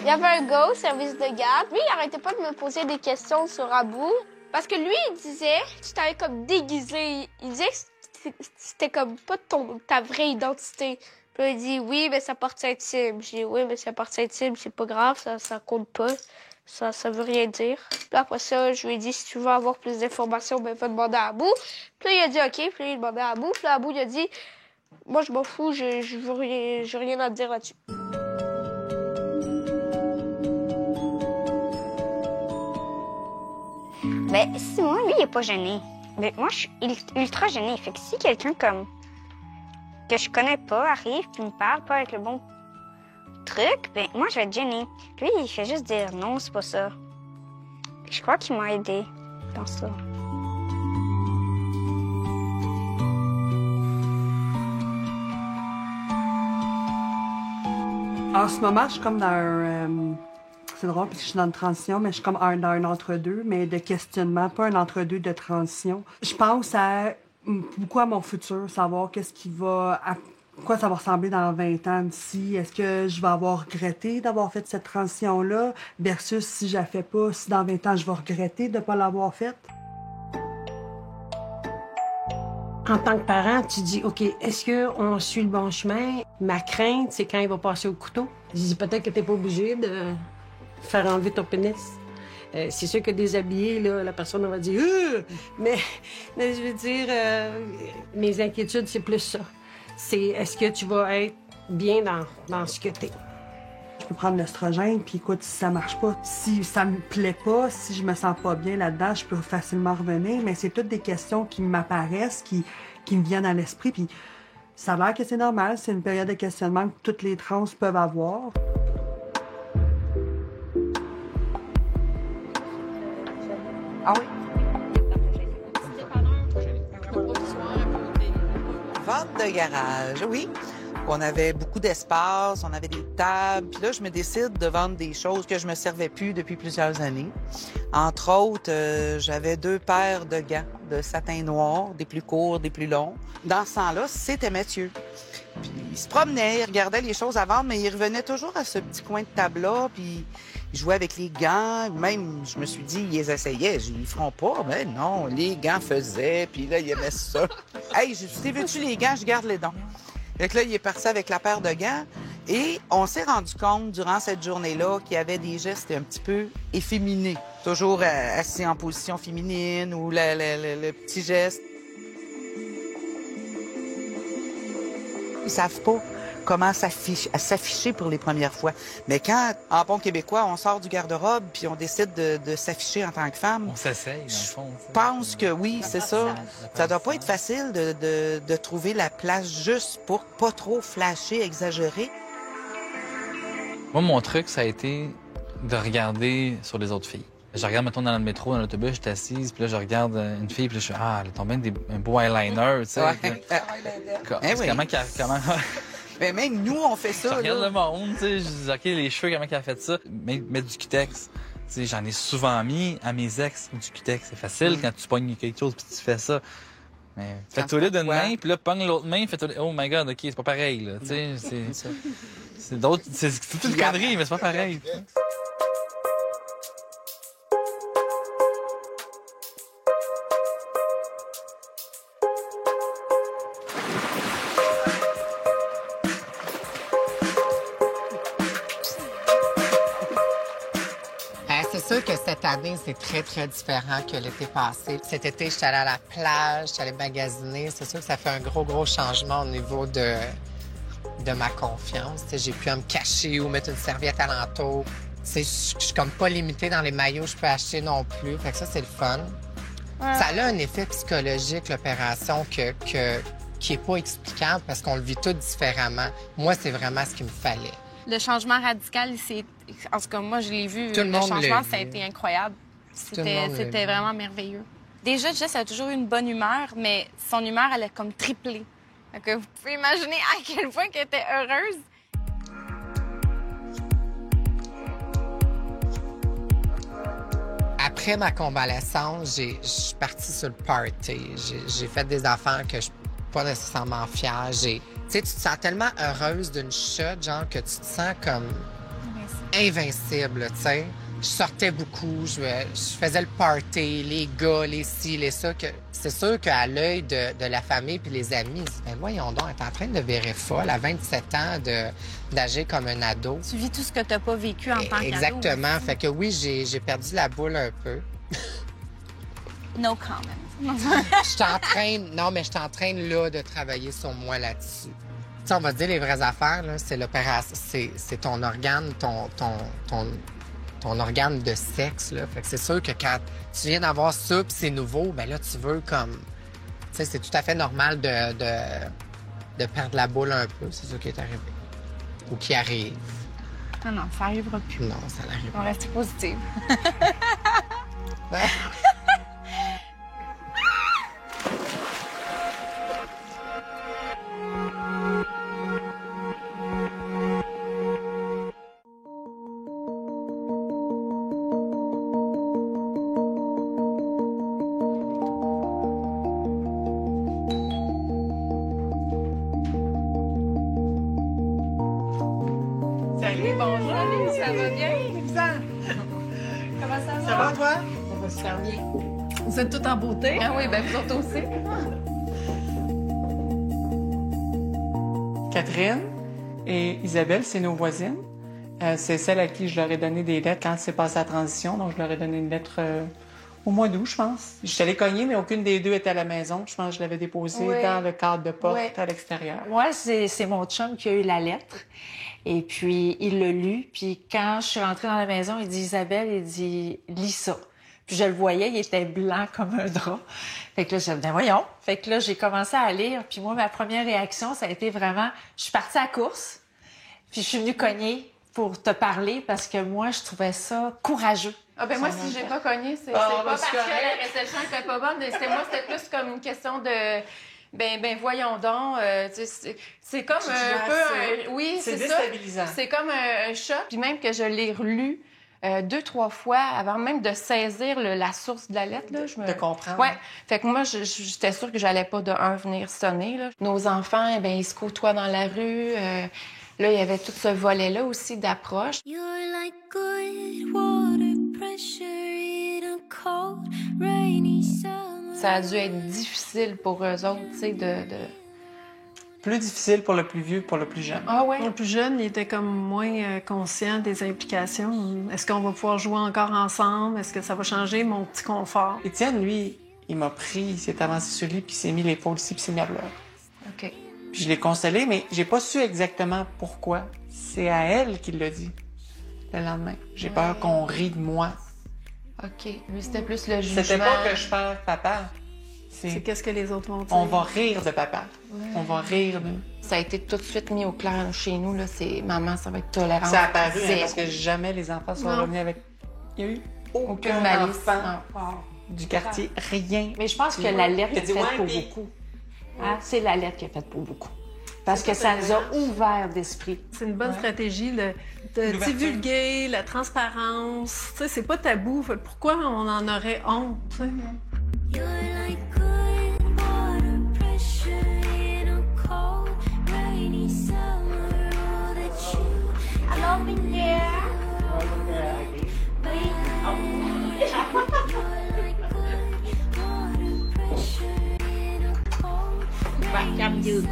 Il y avait un gars au service de garde. Lui, il arrêtait pas de me poser des questions sur Abou. Parce que lui, il disait que tu t'avais comme déguisé. Il disait que c'était comme pas ta vraie identité. Puis là, il dit oui, mais ça porte intime. J'ai dit oui, mais ça porte intime, c'est pas grave, ça compte pas. Ça veut rien dire. Puis après ça, je lui ai dit si tu veux avoir plus d'informations, ben va demander à Abou. Puis là, il a dit OK, puis là, il demandait à Abou. Puis là, Abou, il a dit moi, je m'en fous, je veux rien à te dire là-dessus. Ben, si moi, lui, il est pas gêné. Mais moi, je suis ultra gênée. Fait que si quelqu'un comme que je connais pas arrive puis me parle pas avec le bon truc, ben moi, je vais être gênée. Lui, il fait juste dire non, c'est pas ça. Puis je crois qu'il m'a aidé dans ça. En ce moment, je suis comme dans un... c'est drôle parce que je suis dans une transition, mais je suis comme dans un entre-deux, mais de questionnement, pas un entre-deux de transition. Je pense beaucoup à mon futur, savoir qu'est-ce qui va... à quoi ça va ressembler dans 20 ans d'ici. Est-ce que je vais avoir regretté d'avoir fait cette transition-là versus si je la fais pas, si dans 20 ans, je vais regretter de ne pas l'avoir faite? En tant que parent, tu dis, OK, est-ce qu'on suit le bon chemin? Ma crainte, c'est quand il va passer au couteau. Je dis, peut-être que t'es pas obligé de faire enlever ton pénis. C'est sûr que déshabillé, là, la personne va dire, mais je veux dire, mes inquiétudes, c'est plus ça. C'est, est-ce que tu vas être bien dans ce que t'es? Je peux prendre l'œstrogène, puis écoute, si ça marche pas, si ça me plaît pas, si je me sens pas bien là-dedans, je peux facilement revenir, mais c'est toutes des questions qui m'apparaissent, qui me viennent à l'esprit, puis ça a l'air que c'est normal, c'est une période de questionnement que toutes les trans peuvent avoir. Ah oui? Vente de garage, oui. On avait beaucoup d'espace, on avait des tables. Puis là, je me décide de vendre des choses que je me servais plus depuis plusieurs années. Entre autres, j'avais 2 paires de gants de satin noir, des plus courts, des plus longs. Dans ce temps-là, c'était Mathieu. Puis il se promenait, il regardait les choses à vendre, mais il revenait toujours à ce petit coin de table-là, puis il jouait avec les gants. Même, je me suis dit, ils les essayaient. Ils ne feront pas. Mais non, les gants faisaient, puis là, il aimait ça. Hey, je dis, veux-tu les gants? Je garde les dons. Fait que là, il est parti avec la paire de gants et on s'est rendu compte durant cette journée-là qu'il y avait des gestes un petit peu efféminés. Toujours assis en position féminine ou le petit geste. Ils savent pas comment s'afficher pour les premières fois. Mais quand, en bon québécois, on sort du garde-robe puis on décide de s'afficher en tant que femme... On s'essaye, dans le fond. Je pense que oui, c'est ça. Ça doit pas être facile de trouver la place juste pour pas trop flasher, exagérer. Moi, mon truc, ça a été de regarder sur les autres filles. Je regarde, mettons, dans le métro, dans l'autobus, je suis assise, puis là, je regarde une fille, puis là, je suis elle a tombé un beau eyeliner, tu sais. Ouais. Comment... Mais même nous, on fait ça. Je regarde là. le monde, tu sais, je dis, OK, les cheveux, comment qu'elle a fait ça? Mettre du cutex. Tu sais, j'en ai souvent mis à mes ex du cutex. C'est facile quand tu pognes quelque chose puis tu fais ça. Mais fais-toi-le d'une main, puis là, pogne l'autre main, fais-toi... Oh my God, OK, c'est pas pareil, là. Tu sais, c'est d'autres... C'est toute une connerie, mais c'est pas pareil. T'sais. C'est sûr que cette année, c'est très, très différent que l'été passé. Cet été, j'étais allée à la plage, j'étais allée magasiner. C'est sûr que ça fait un gros, gros changement au niveau de ma confiance. T'sais, j'ai pu me cacher ou mettre une serviette alentour. Je suis comme pas limitée dans les maillots que je peux acheter non plus. Fait que ça, c'est le fun. Ouais. Ça a un effet psychologique, l'opération, qui est pas explicable parce qu'on le vit tout différemment. Moi, c'est vraiment ce qu'il me fallait. Le changement radical, en tout cas, moi, je l'ai vu. Le changement, ça a été incroyable. C'était vraiment merveilleux. Déjà, Jess a toujours eu une bonne humeur, mais son humeur, elle a comme triplé. Donc, vous pouvez imaginer à quel point qu'elle était heureuse. Après ma convalescence, je suis partie sur le party. J'ai fait des affaires que je suis pas nécessairement fière. Tu sais, tu te sens tellement heureuse d'une shot, genre, que tu te sens comme invincible, tu sais. Je sortais beaucoup, je faisais le party, les gars, les ci, les ça. C'est sûr qu'à l'œil de la famille puis les amis, ils disent, ben voyons donc, elle est en train de virer folle à 27 ans d'agir comme un ado. Tu vis tout ce que t'as pas vécu en tant qu'ado. Exactement. Fait que oui, j'ai perdu la boule un peu. No comment. Je suis en train, là, de travailler sur moi là-dessus. Tu sais, on va dire les vraies affaires, là, c'est l'opération, c'est ton organe, ton organe de sexe, là. Fait que c'est sûr que quand tu viens d'avoir ça puis c'est nouveau, ben là, tu veux comme... Tu sais, c'est tout à fait normal de perdre la boule un peu. C'est ça qui est arrivé. Ou qui arrive. Non, ça arrivera plus. Non, ça n'arrive pas. On reste positive. Bonjour, ça va bien? Comment ça va? Ça va, toi? Ça va super bien. Vous êtes toutes en beauté? Ah oui, ben vous autres aussi. Catherine et Isabelle, c'est nos voisines. C'est celle à qui je leur ai donné des lettres quand c'est passé la transition. Donc, je leur ai donné une lettre au mois d'août, je pense. Je suis allée cogner, mais aucune des deux était à la maison. Je pense que je l'avais déposée dans le cadre de porte à l'extérieur. Moi, c'est mon chum qui a eu la lettre. Et puis, il l'a lu. Puis, quand je suis rentrée dans la maison, il dit, Isabelle, il dit, lis ça. Puis, je le voyais, il était blanc comme un drap. Fait que là, j'ai dit, ben voyons. Fait que là, j'ai commencé à lire. Puis moi, ma première réaction, ça a été vraiment, je suis partie à la course. Puis, je suis venue cogner pour te parler parce que moi, je trouvais ça courageux. Ah ben moi, si j'ai pas cogné, c'est pas parce que la réception était pas bonne. C'était plus comme une question de... Ben voyons donc, c'est comme un peu... oui, c'est ça. C'est déstabilisant. C'est comme un choc. Puis même que je l'ai relu 2-3 fois avant même de saisir la source de la lettre. Là, de comprendre. Ouais. Fait que moi, j'étais sûre que j'allais pas de un venir sonner. Là. Nos enfants, eh ben ils se côtoient dans la rue. Là, il y avait tout ce volet-là aussi d'approche. Like good water pressure in a cold, rainy summer. Ça a dû être difficile pour eux autres, tu sais, de... Plus difficile pour le plus vieux que pour le plus jeune. Ah ouais? Le plus jeune, il était comme moins conscient des implications. Est-ce qu'on va pouvoir jouer encore ensemble? Est-ce que ça va changer mon petit confort? Étienne, lui, il m'a pris, il s'est avancé sur lui, puis il s'est mis l'épaule ici, puis il s'est mis à pleurer. OK. Puis je l'ai consolé, mais j'ai pas su exactement pourquoi. C'est à elle qu'il l'a dit le lendemain. J'ai peur qu'on rie de moi. OK. Lui, c'était plus le jugement. C'était pas que je perds papa. C'est qu'est-ce que les autres vont dire. On va rire de papa. Ouais. On va rire de... Ça a été tout de suite mis au clair chez nous. Là, c'est maman, ça va être tolérant. Ça a apparu parce que jamais les enfants sont revenus avec... Il y a eu aucun malice enfant du quartier. Rien. Mais je pense que la lettre est faite pour beaucoup. Hein? C'est la lettre qui est faite pour beaucoup. Parce que ça nous a ouvert d'esprit. C'est une bonne stratégie de divulguer la transparence. Tu sais, c'est pas tabou. Pourquoi on en aurait honte? Tu sais? You're like good water pressure in a cold, rainy summer. All that you Allô, Minière? Bạn chăm dư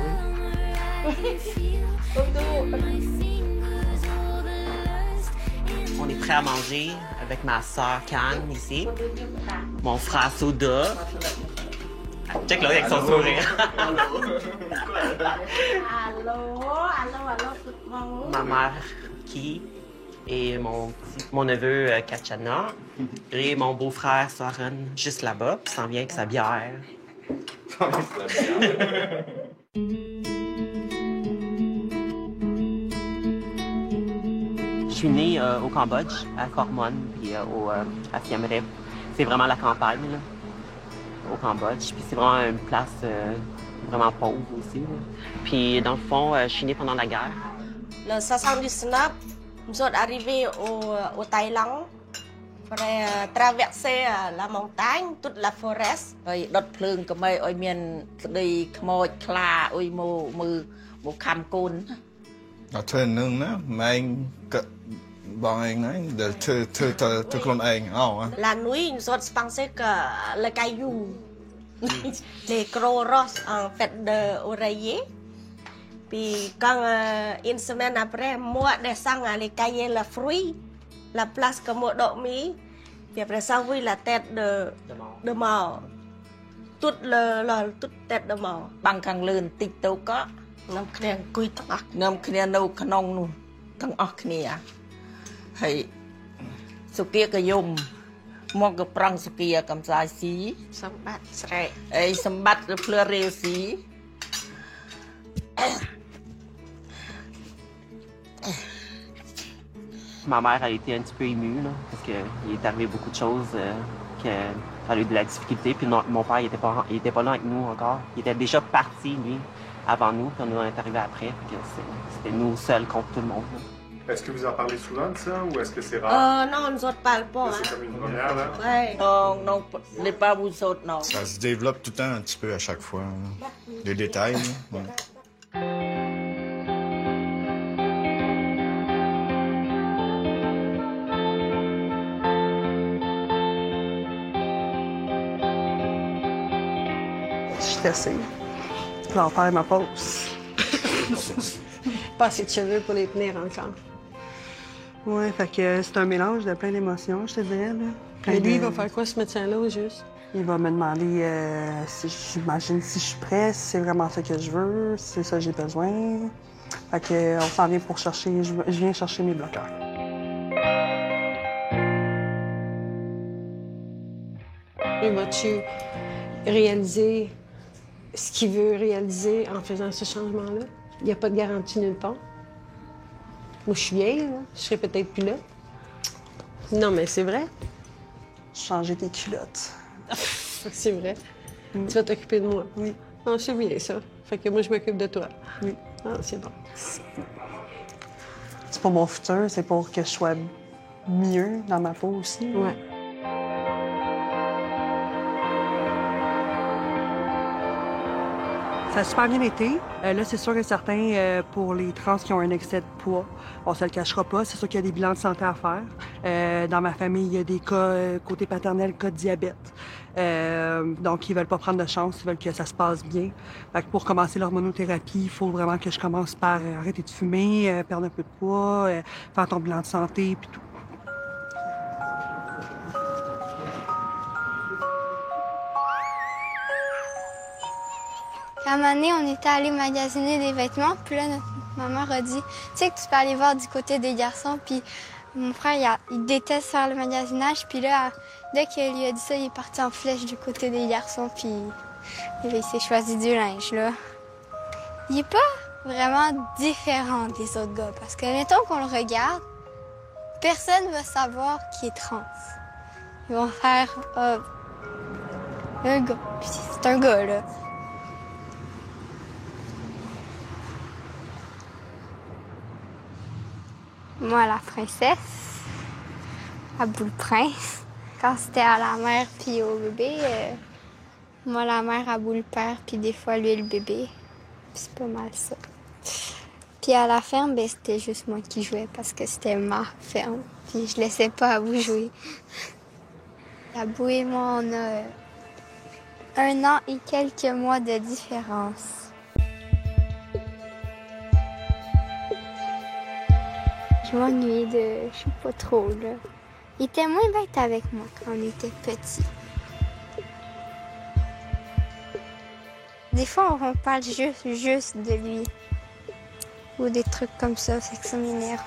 On est prêt à manger avec ma sœur Cannes ici, mon frère Soda. Check là avec son sourire. Ma mère Ki et mon neveu Kachana et mon beau-frère Soren juste là-bas, puis s'en vient avec sa bière. Je suis née au Cambodge, à Kormon, puis à Siem Reap. C'est vraiment la campagne, là, au Cambodge. Puis c'est vraiment une place vraiment pauvre aussi. Là. Puis dans le fond, je suis née pendant la guerre. Le 79, nous sommes arrivés au Thaïlande. Il fallait traverser la montagne, toute la forêt. Rồi đốtភ្លើងកុំឲ្យមានក្តីខ្មោចខ្លាអុយមកខំកូន អត់ធ្វើនឹងណាម៉ែង Bon eng, hein? De klon eng. Ah, ouais. La nuit, nous autres pensaient que le caillou, les gros roses en fait d'oreiller. Puis quand une semaine après, moi descends à aller cailler le fruit, la place que moi dormi. Puis après ça, oui, la tête de mort. Toute tête de mort. បាំងខាងលើបន្តិចទៅក៏នាំគ្នាអង្គុយទាំងអស់នាំគ្នានៅក្នុងនោះទាំងអស់គ្នាហើយសុគាក៏យំមកក៏ប្រងសុគាកំសាយស៊ីសម្បត្តិស្រែកអីសម្បត្តិភ្លឺរាវស៊ី Ma mère a été un petit peu émue, là, parce qu'il est arrivé beaucoup de choses, qu'elle a eu de la difficulté. Puis mon père, il était pas là avec nous encore. Il était déjà parti, lui, avant nous, puis on est arrivé après. C'était nous seuls contre tout le monde. Là. Est-ce que vous en parlez souvent de ça, ou est-ce que c'est rare? Non, nous autres parlons pas. C'est comme une première, là? Ouais. Non, pas vous autres, non. Ça se développe tout le temps un petit peu à chaque fois. Là. Les détails, là. Ouais. Je suis stressée. Je vais en faire ma pause. Pas assez de cheveux pour les tenir encore. Ouais, fait que c'est un mélange de plein d'émotions, je te dirais. Là. Mais lui, il va faire quoi, ce médecin-là, au juste? Il va me demander si j'imagine si je suis prête, si c'est vraiment ça que je veux, si c'est ça que j'ai besoin. Fait que on s'en vient pour chercher, je viens chercher mes bloqueurs. Et vas-tu réaliser ce qu'il veut réaliser en faisant ce changement-là? Il n'y a pas de garantie nulle part. Moi, je suis vieille, là. Je serais peut-être plus là. Non, mais c'est vrai. Changer tes culottes. C'est vrai. Tu vas t'occuper de moi. Oui. Ah, c'est bien, ça. Fait que moi, je m'occupe de toi. Oui. Ah, c'est bon. C'est pour mon futur, c'est pour que je sois mieux dans ma peau aussi. Ouais. Ça a super bien été. Là, c'est sûr et certain, pour les trans qui ont un excès de poids, on se le cachera pas. C'est sûr qu'il y a des bilans de santé à faire. Dans ma famille, il y a des cas, côté paternel, cas de diabète. Donc, ils veulent pas prendre de chance, ils veulent que ça se passe bien. Fait que pour commencer l'hormonothérapie, il faut vraiment que je commence par arrêter de fumer, perdre un peu de poids, faire ton bilan de santé, puis tout. À un moment donné, on était allé magasiner des vêtements, puis là, ma mère a dit, tu sais que tu peux aller voir du côté des garçons, puis mon frère, il déteste faire le magasinage, puis là, dès qu'il lui a dit ça, il est parti en flèche du côté des garçons, puis il s'est choisi du linge, là. Il est pas vraiment différent des autres gars, parce que, mettons qu'on le regarde, personne va savoir qui est trans. Ils vont faire, un gars, puis c'est un gars, là. Moi, la princesse, Abou le prince. Quand c'était à la mère puis au bébé, moi, la mère, Abou le père, puis des fois, lui, le bébé. C'est pas mal ça. Puis à la ferme, ben, c'était juste moi qui jouais parce que c'était ma ferme. Puis je laissais pas Abou jouer. Abou et moi, on a 1 an et quelques mois de différence. Je m'ennuie de... je sais pas trop, là. Il était moins bête avec moi quand on était petit. Des fois, on parle juste de lui. Ou des trucs comme ça, c'est que ça m'énerve.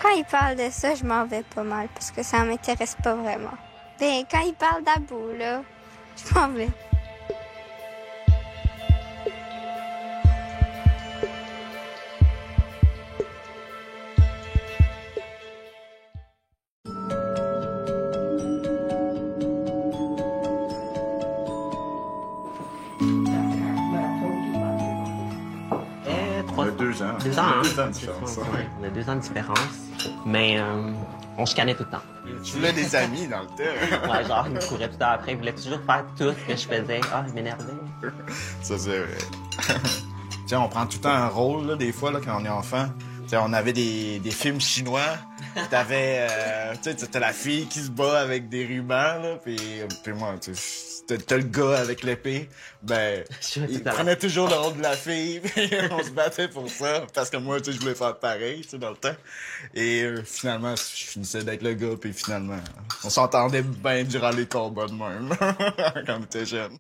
Quand il parle de ça, je m'en vais pas mal parce que ça m'intéresse pas vraiment. Ben, quand il parle d'Abou, là, je m'en vais. On a 2 ans. 2 ans, hein? 2 ans de différence. Ouais. On a 2 ans de différence, mais on se canait tout le temps. Tu voulais des amis dans le temps. Ouais, genre, il me courait tout le temps après. Il voulait toujours faire tout ce que je faisais. Ah, il m'énervait. Ça, c'est vrai. Tiens, on prend tout le temps un rôle, là, des fois, là, quand on est enfant. T'sais, on avait des films chinois. T'avais t'as la fille qui se bat avec des rubans, là, puis moi, t'as le gars avec l'épée. Ben, il prenait toujours le rôle de la fille, puis on se battait pour ça, parce que moi, je voulais faire pareil, dans le temps. Et finalement, je finissais d'être le gars, puis finalement, on s'entendait bien durant les combats de même, quand on était jeunes.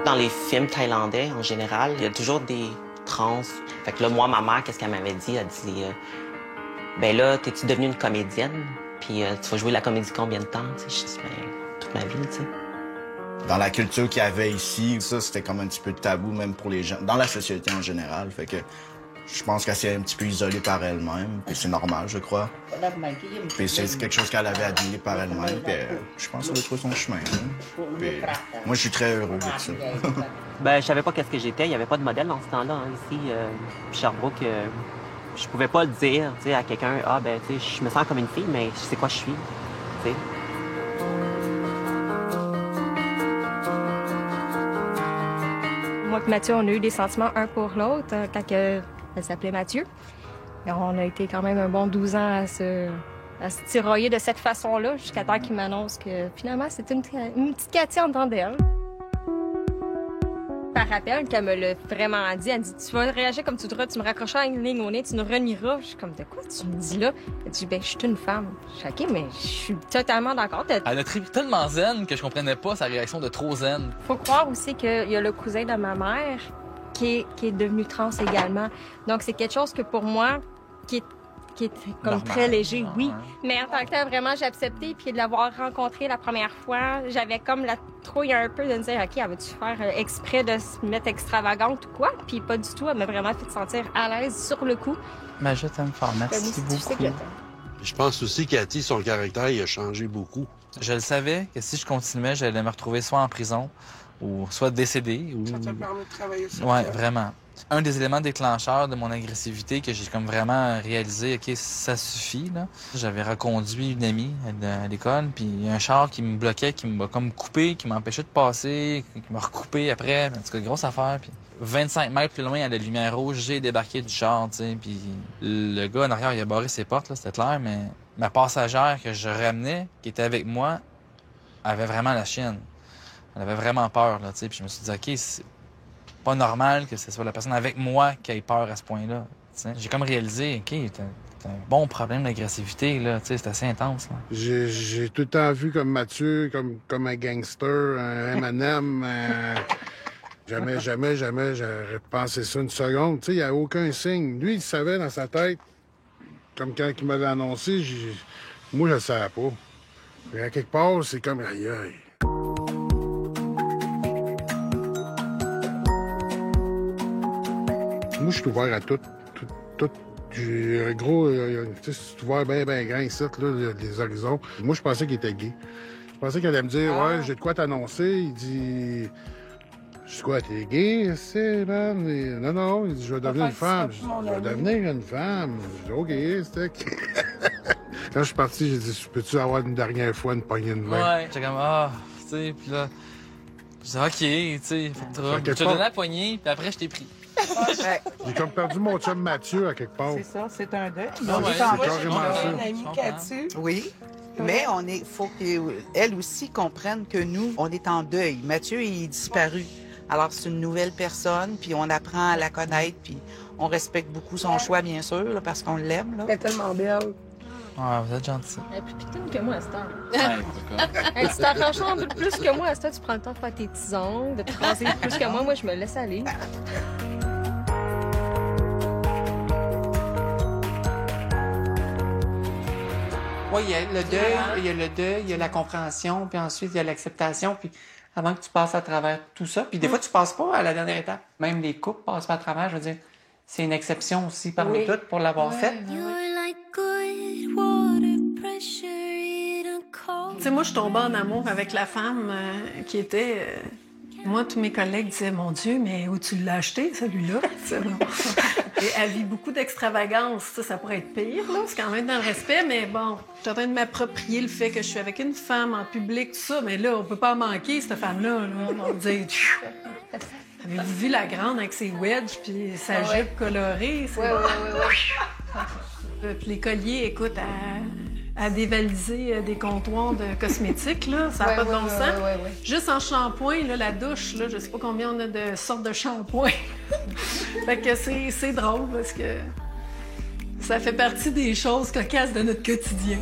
Dans les films thaïlandais, en général, il y a toujours des trans. Fait que là, moi, ma mère, qu'est-ce qu'elle m'avait dit? Elle dit, ben là, t'es-tu devenue une comédienne? Puis tu vas jouer la comédie combien de temps? T'sais, je dis, ben, toute ma vie, tu sais. Dans la culture qu'il y avait ici, ça, c'était comme un petit peu tabou, même pour les gens, dans la société en général. Fait que je pense qu'elle s'est un petit peu isolée par elle-même, puis c'est normal, je crois. Puis c'est quelque chose qu'elle avait à dealer par elle-même, puis je pense qu'elle a trouvé son chemin. Hein. Puis moi, je suis très heureux de ça. Ben, je savais pas qu'est-ce que j'étais. Il y avait pas de modèle dans ce temps-là, hein, ici. Sherbrooke, je pouvais pas le dire, tu sais, à quelqu'un. Ah, ben, tu sais, je me sens comme une fille, mais je sais quoi je suis, tu sais. Moi et Mathieu, on a eu des sentiments un pour l'autre quand elle s'appelait Mathieu. Et on a été quand même un bon 12 ans à se tirailler de cette façon-là jusqu'à temps qu'il m'annonce que finalement, c'était une petite Cathy en dedans d'elle. Par rappel, qu'elle me l'a vraiment dit, elle dit « Tu vas réagir comme tu voudras, tu me raccrocheras une ligne au nez, tu nous renieras. » Je suis comme « De quoi tu me dis là? » Elle dit « Ben, je suis une femme. » Je suis « OK, mais je suis totalement d'accord. » Elle a trippé tellement zen que je comprenais pas sa réaction de trop zen. Faut croire aussi qu'il y a le cousin de ma mère qui est devenu trans également. Donc, c'est quelque chose que pour moi, qui est comme normal, très léger, oui. Mais en tant que tel, vraiment, j'ai accepté. Puis de l'avoir rencontré la première fois, j'avais comme la trouille un peu de me dire, OK, elle va-tu faire exprès de se mettre extravagante ou quoi? Puis pas du tout. Elle m'a vraiment fait sentir à l'aise sur le coup. Mais je t'aime fort. Merci beaucoup. Je pense aussi qu'Cathy, son caractère, il a changé beaucoup. Je le savais que si je continuais, j'allais me retrouver soit en prison ou soit décédé. Ou... Ça t'a permis de travailler sur ouais, ça? vraiment. Un des éléments déclencheurs de mon agressivité que j'ai comme vraiment réalisé, OK, ça suffit, là. J'avais reconduit une amie à l'école, puis il y a un char qui me bloquait, qui m'a comme coupé, qui m'empêchait de passer, qui m'a recoupé après. En tout cas, grosse affaire. Puis 25 mètres plus loin, à la lumière rouge, j'ai débarqué du char, tu sais. Puis le gars en arrière, il a barré ses portes, là, c'était clair, mais ma passagère que je ramenais, qui était avec moi, avait vraiment la chienne. Elle avait vraiment peur, là, tu sais. Puis je me suis dit, OK, c'est pas normal que ce soit la personne avec moi qui ait peur à ce point-là. T'sais. J'ai comme réalisé, OK, t'as un bon problème d'agressivité, là. C'est assez intense. Là. J'ai tout le temps vu comme Mathieu, comme un gangster, un M&M. Jamais j'aurais pensé ça une seconde. Il n'y a aucun signe. Lui, il savait dans sa tête, comme quand il m'avait annoncé, moi, je le savais pas. Et à quelque part, c'est comme aïe aïe. Moi, je suis ouvert à tout. J'ai un gros... c'est ouvert bien grand ici, là, les horizons. Moi, je pensais qu'il était gay. Je pensais qu'il allait me dire, ouais, j'ai de quoi t'annoncer. Il dit, je dis quoi, t'es gay, c'est, man? Et, non, il dit, je vais devenir une femme. Je vais devenir une femme. Je dis, OK, stick. Quand je suis parti, j'ai dit, peux-tu avoir une dernière fois une poignée de main? Ouais, j'étais comme, tu sais, puis là, je dis, OK, tu sais, je te donné la poignée, puis après, je t'ai pris. J'ai comme perdu mon chum Mathieu à quelque part. C'est ça, c'est un deuil. C'est carrément ça. Un ami Cathy. Oui. Mais faut qu'elle aussi comprenne que nous, on est en deuil. Mathieu est disparu. Alors, c'est une nouvelle personne, puis on apprend à la connaître, puis on respecte beaucoup son choix, bien sûr, là, parce qu'on l'aime. Elle est tellement belle. Ouais, vous êtes gentil. Elle est plus pitine que moi à cette heure. Elle tu t'arranges un peu plus que moi à cette heure. Tu prends le temps de faire tes petits ongles, de te raser plus que moi. Moi, je me laisse aller. Oui, il y a le deuil, il y a la compréhension, puis ensuite il y a l'acceptation, puis avant que tu passes à travers tout ça, puis des fois tu passes pas à la dernière étape. Même les couples passent pas à travers, je veux dire, c'est une exception aussi parmi toutes pour l'avoir fait. Tu sais, moi, je tombais en amour avec la femme qui était... Moi, tous mes collègues disaient, mon Dieu, mais où tu l'as acheté, celui-là? Et elle vit beaucoup d'extravagance. Ça pourrait être pire, là. C'est quand même dans le respect, mais bon, je suis en train de m'approprier le fait que je suis avec une femme en public, tout ça, mais là, on peut pas manquer, cette femme-là. Là. On va dire... Avez-vous vu la grande avec ses wedges puis sa jupe colorée? Oui. Puis les colliers, écoute, à dévaliser des comptoirs de cosmétiques, là, ça n'a pas de bon sens. Juste en shampoing, là, la douche, là, je sais pas combien on a de sortes de shampoing. Fait que c'est drôle parce que ça fait partie des choses cocasses de notre quotidien.